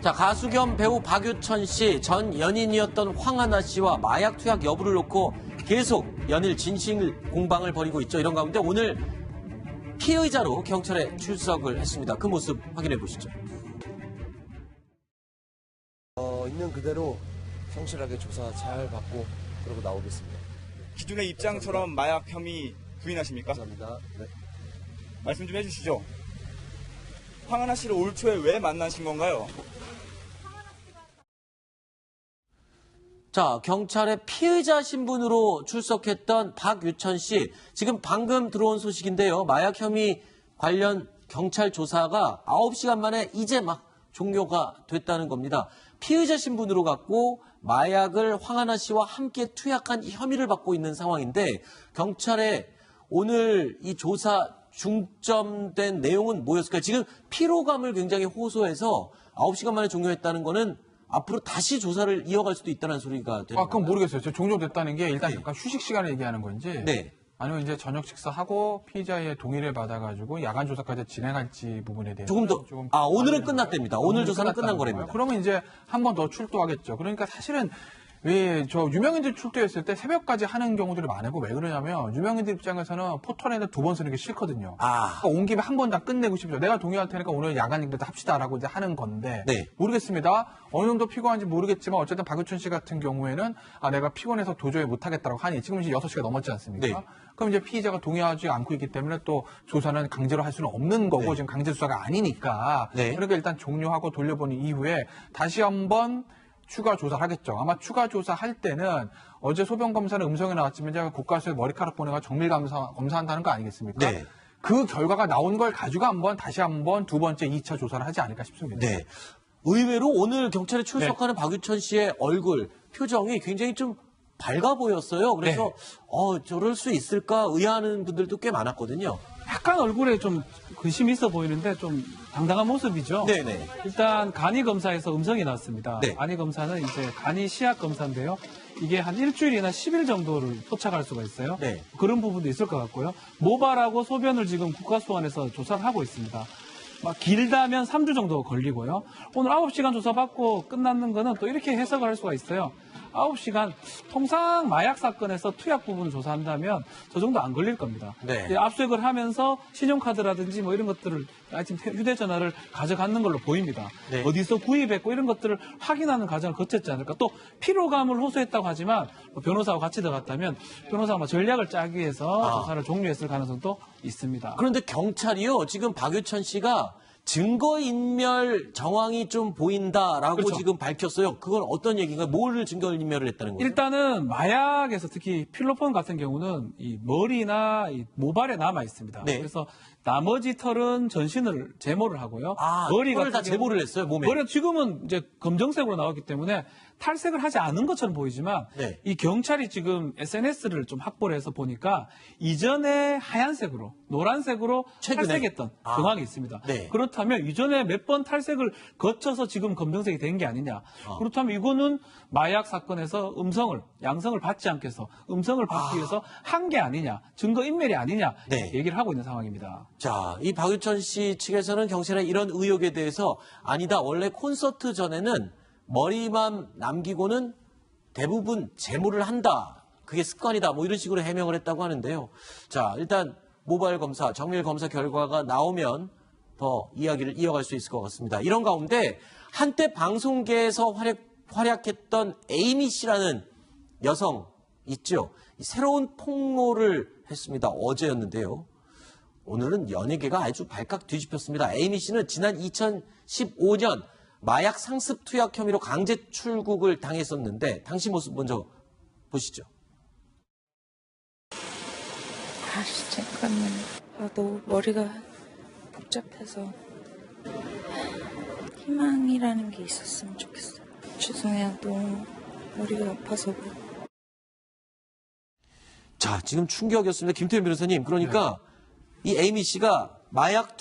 자, 가수 겸 배우 박유천 씨, 전 연인이었던 황하나 씨와 마약 투약 여부를 놓고 계속 연일 진실 공방을 벌이고 있죠. 이런 가운데 오늘 피의자로 경찰에 출석을 했습니다. 그 모습 확인해 보시죠. 있는 그대로 성실하게 조사 잘 받고 그러고 나오겠습니다. 기존의 입장처럼 마약 혐의 부인하십니까? 감사합니다. 네. 말씀 좀 해주시죠. 황하나 씨를 올 초에 왜 만나신 건가요? 자, 경찰의 피의자 신분으로 출석했던 박유천 씨. 지금 방금 들어온 소식인데요. 마약 혐의 관련 경찰 조사가 9시간 만에 이제 막 종료가 됐다는 겁니다. 피의자 신분으로 갔고 마약을 황하나 씨와 함께 투약한 혐의를 받고 있는 상황인데 경찰의 오늘 이 조사 중점된 내용은 뭐였을까요? 지금 피로감을 굉장히 호소해서 9시간 만에 종료했다는 거는 앞으로 다시 조사를 이어갈 수도 있다는 소리가 되는 그건 모르겠어요. 저 종료됐다는 게 일단 잠깐 휴식 시간을 얘기하는 건지 네. 아니면 이제 저녁 식사하고 피의자의 동의를 받아가지고 야간 조사까지 진행할지 부분에 대해서 조금 더, 오늘은 끝났답니다. 오늘 조사는 끝난 거랍니다. 그러면 이제 한 번 더 출두하겠죠. 그러니까 사실은 왜 저 유명인들 출두했을 때 새벽까지 하는 경우들이 많고 왜 그러냐면 유명인들 입장에서는 포털에는 2번 쓰는 게 싫거든요. 그러니까 온 김에 한 번 다 끝내고 싶죠. 내가 동의할 테니까 오늘 야간 인도 합시다라고 이제 하는 건데 네. 모르겠습니다. 어느 정도 피곤한지 모르겠지만 어쨌든 박유천 씨 같은 경우에는 내가 피곤해서 도저히 못하겠다고 하니 지금 이제 6시가 넘었지 않습니까? 네. 그럼 이제 피의자가 동의하지 않고 있기 때문에 또 조사는 강제로 할 수는 없는 거고 네. 지금 강제 수사가 아니니까 네. 그러니까 일단 종료하고 돌려보는 이후에 다시 한번 추가 조사를 하겠죠. 아마 추가 조사할 때는 어제 소변 검사는 음성이 나왔지만 제가 국가수에 머리카락 보내가 정밀 검사한다는 거 아니겠습니까? 네. 그 결과가 나온 걸 가지고 다시 한번 두 번째 2차 조사를 하지 않을까 싶습니다. 네. 의외로 오늘 경찰에 출석하는 박유천 씨의 얼굴, 표정이 굉장히 좀 밝아 보였어요. 그래서 저럴 수 있을까 의아하는 분들도 꽤 많았거든요. 약간 얼굴에 좀 근심이 있어 보이는데 좀 당당한 모습이죠. 네네. 일단 간이 검사에서 음성이 나왔습니다. 네. 간이 검사는 이제 간이 시약 검사인데요. 이게 한 일주일이나 10일 정도를 포착할 수가 있어요. 네. 그런 부분도 있을 것 같고요. 모발하고 소변을 지금 국가수원에서 조사를 하고 있습니다. 막 길다면 3주 정도 걸리고요. 오늘 9시간 조사받고 끝나는 거는 또 이렇게 해석을 할 수가 있어요. 9시간, 통상 마약 사건에서 투약 부분을 조사한다면 저 정도 안 걸릴 겁니다. 네. 압수수색을 하면서 신용카드라든지 뭐 이런 것들을, 휴대전화를 가져가는 걸로 보입니다. 네. 어디서 구입했고 이런 것들을 확인하는 과정을 거쳤지 않을까. 또 피로감을 호소했다고 하지만 변호사와 같이 들어갔다면 변호사가 전략을 짜기 위해서 조사를 종료했을 가능성도 있습니다. 그런데 경찰이요, 지금 박유천 씨가 증거인멸 정황이 좀 보인다라고 그렇죠. 지금 밝혔어요. 그건 어떤 얘기인가요? 뭘 증거인멸을 했다는 거죠? 일단은 마약에서 특히 필로폰 같은 경우는 이 머리나 이 모발에 남아 있습니다. 네. 그래서 나머지 털은 전신을 제모를 하고요. 머리 같은 다 제모를 경우는 했어요, 몸에. 머리가 지금은 이제 검정색으로 나왔기 때문에 탈색을 하지 않은 것처럼 보이지만 네. 이 경찰이 지금 SNS를 좀 확보를 해서 보니까 이전에 하얀색으로 노란색으로 최근에? 탈색했던 정황이 있습니다. 네. 그렇다면 이전에 몇 번 탈색을 거쳐서 지금 검정색이 된 게 아니냐. 그렇다면 이거는 마약 사건에서 양성을 받지 않게 해서 음성을 받기 위해서 한 게 아니냐. 증거인멸이 아니냐. 네. 얘기를 하고 있는 상황입니다. 자, 이 박유천 씨 측에서는 경찰의 이런 의혹에 대해서 아니다. 원래 콘서트 전에는 머리만 남기고는 대부분 제모를 한다. 그게 습관이다. 뭐 이런 식으로 해명을 했다고 하는데요. 자, 일단 모발 검사, 정밀 검사 결과가 나오면 더 이야기를 이어갈 수 있을 것 같습니다. 이런 가운데 한때 방송계에서 활약했던 에이미 씨라는 여성 있죠. 새로운 폭로를 했습니다. 어제였는데요. 오늘은 연예계가 아주 발칵 뒤집혔습니다. 에이미 씨는 지난 2015년 마약 상습 투약 혐의로 강제 출국을 당했었는데 당시 모습 먼저 보시죠. 잠깐만. 너무 머리가 복잡해서 희망이라는 게 있었으면 좋겠어요. 죄송해요. 너무 머리가 아파서. 자, 지금 충격이었습니다. 김태현 변호사님. 그러니까 이 에이미 씨가 마약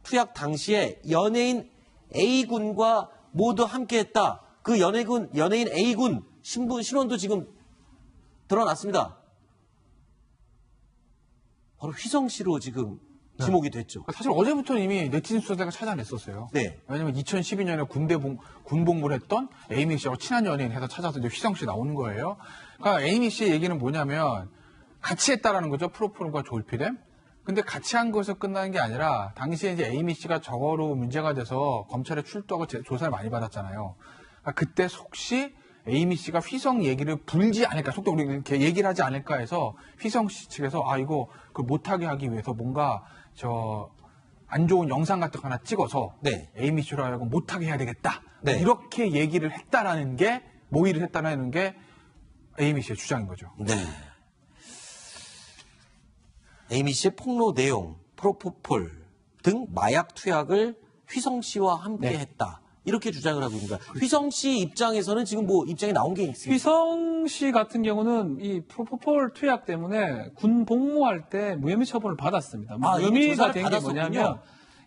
투약 당시에 연예인 A군과 모두 함께했다. 그 연예인 A군 신원도 지금 드러났습니다. 바로 휘성 씨로 지금 지목이 됐죠. 사실 어제부터는 이미 네티즌 수사대가 찾아냈었어요. 네. 왜냐면 2012년에 군복무를 했던 에이미 씨하고 친한 연예인 해서 찾아서 이제 휘성 씨 나오는 거예요. 그러니까 에이미 씨의 얘기는 뭐냐면 같이 했다라는 거죠. 프로포폴과 조울피뎀. 근데 같이 한 것에서 끝나는 게 아니라 당시에 이제 에이미 씨가 저거로 문제가 돼서 검찰에 출두하고 조사를 많이 받았잖아요. 그러니까 그때 혹시 에이미 씨가 휘성 얘기를 불지 않을까, 속도 우리 이렇게 얘기를 하지 않을까 해서 휘성 씨 측에서 이거 그 못하게 하기 위해서 뭔가 안 좋은 영상 같은 거 하나 찍어서 네. 에이미 씨로 하여금 못하게 해야 되겠다. 네. 이렇게 얘기를 했다라는 게, 모의를 했다라는 게 에이미 씨의 주장인 거죠. 네. 에이미 씨의 폭로 내용, 프로포폴 등 마약 투약을 휘성 씨와 함께 네. 했다. 이렇게 주장을 하고 있습니다. 휘성 씨 입장에서는 지금 뭐 입장이 나온 게 있습니다. 휘성 씨 같은 경우는 이 프로포폴 투약 때문에 군 복무할 때 무혐의 처분을 받았습니다. 이미 무혐의가 조사를 된 게 받았었군요. 뭐냐면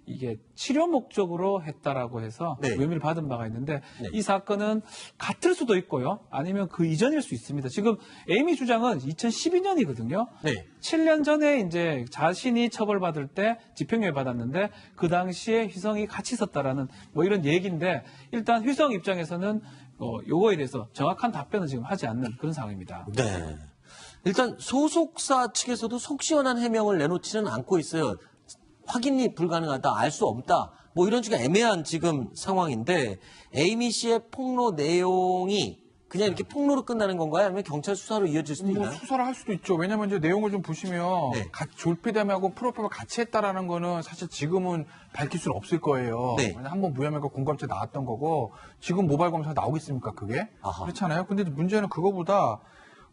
이게 치료 목적으로 했다라고 해서 네. 무혐의를 받은 바가 있는데 네. 이 사건은 같을 수도 있고요. 아니면 그 이전일 수 있습니다. 지금 에이미 주장은 2012년이거든요. 네. 7년 전에 이제 자신이 처벌받을 때 집행유예 받았는데 그 당시에 휘성이 같이 있었다라는 뭐 이런 얘기인데 일단 휘성 입장에서는 요거에 대해서 정확한 답변은 지금 하지 않는 그런 상황입니다. 네. 일단 소속사 측에서도 속 시원한 해명을 내놓지는 않고 있어요. 확인이 불가능하다, 알 수 없다, 뭐 이런 식의 애매한 지금 상황인데 에이미 씨의 폭로 내용이 그냥 이렇게 폭로로 끝나는 건가요? 아니면 경찰 수사로 이어질 수도 뭐 있나요? 수사를 할 수도 있죠. 왜냐면 이제 내용을 좀 보시면 네. 졸피뎀하고 프로포폴 같이 했다라는 거는 사실 지금은 밝힐 수는 없을 거예요. 네. 왜냐면 한번 무혐의가 공감죄 나왔던 거고 지금 모바일 검사 나오겠습니까 그게? 아하. 그렇잖아요. 근데 문제는 그거보다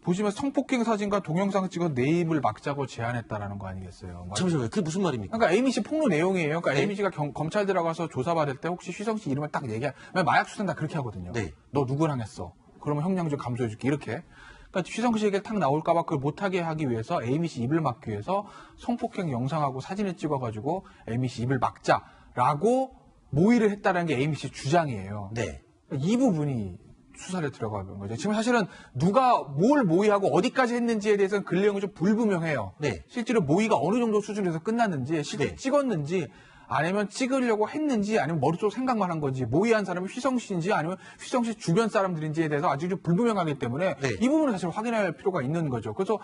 보시면 성폭행 사진과 동영상을 찍어 내 입을 막자고 제안했다라는 거 아니겠어요? 잠시만요. 그게 무슨 말입니까? 그러니까 에이미 씨 폭로 내용이에요. 그러니까 네. 에이미 씨가 검찰 들어가서 조사받을 때 혹시 휘성 씨 이름을 딱 얘기해. 마약 수사는 다 그렇게 하거든요. 네. 너 누구랑 했어? 그러면 형량좀 감소해줄게. 이렇게. 그러니까 휘성 씨 얘기가 탁 나올까봐 그걸 못하게 하기 위해서 에이미 씨 입을 막기 위해서 성폭행 영상하고 사진을 찍어가지고 에이미 씨 입을 막자라고 모의를 했다는 게 에이미 씨 주장이에요. 네. 이 부분이 수사를 들어가는 거죠. 지금 사실은 누가 뭘 모의하고 어디까지 했는지에 대해서는 그 내용이 좀 불분명해요. 네. 실제로 모의가 어느 정도 수준에서 끝났는지, 실제 네. 찍었는지, 아니면 찍으려고 했는지, 아니면 머릿속으로 생각만 한 건지, 모의한 사람이 휘성 씨인지, 아니면 휘성 씨 주변 사람들인지에 대해서 아직 좀 불분명하기 때문에 네. 이 부분을 사실 확인할 필요가 있는 거죠. 그래서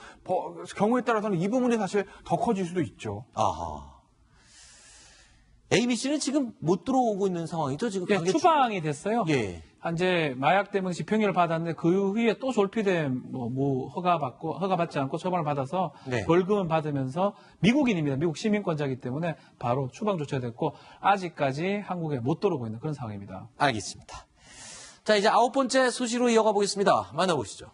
경우에 따라서는 이 부분이 사실 더 커질 수도 있죠. 아하. 에이미 씨는 지금 못 들어오고 있는 상황이죠? 지금 예, 관계 추방이 됐어요. 예. 이제 마약 때문에 집행유예를 받았는데 그 후에 또 졸피뎀 허가받지 않고 처벌을 받아서 네. 벌금을 받으면서 미국인입니다. 미국 시민권자이기 때문에 바로 추방 조처됐고 아직까지 한국에 못 들어오고 있는 그런 상황입니다. 알겠습니다. 자, 이제 9번째 소식으로 이어가 보겠습니다. 만나보시죠.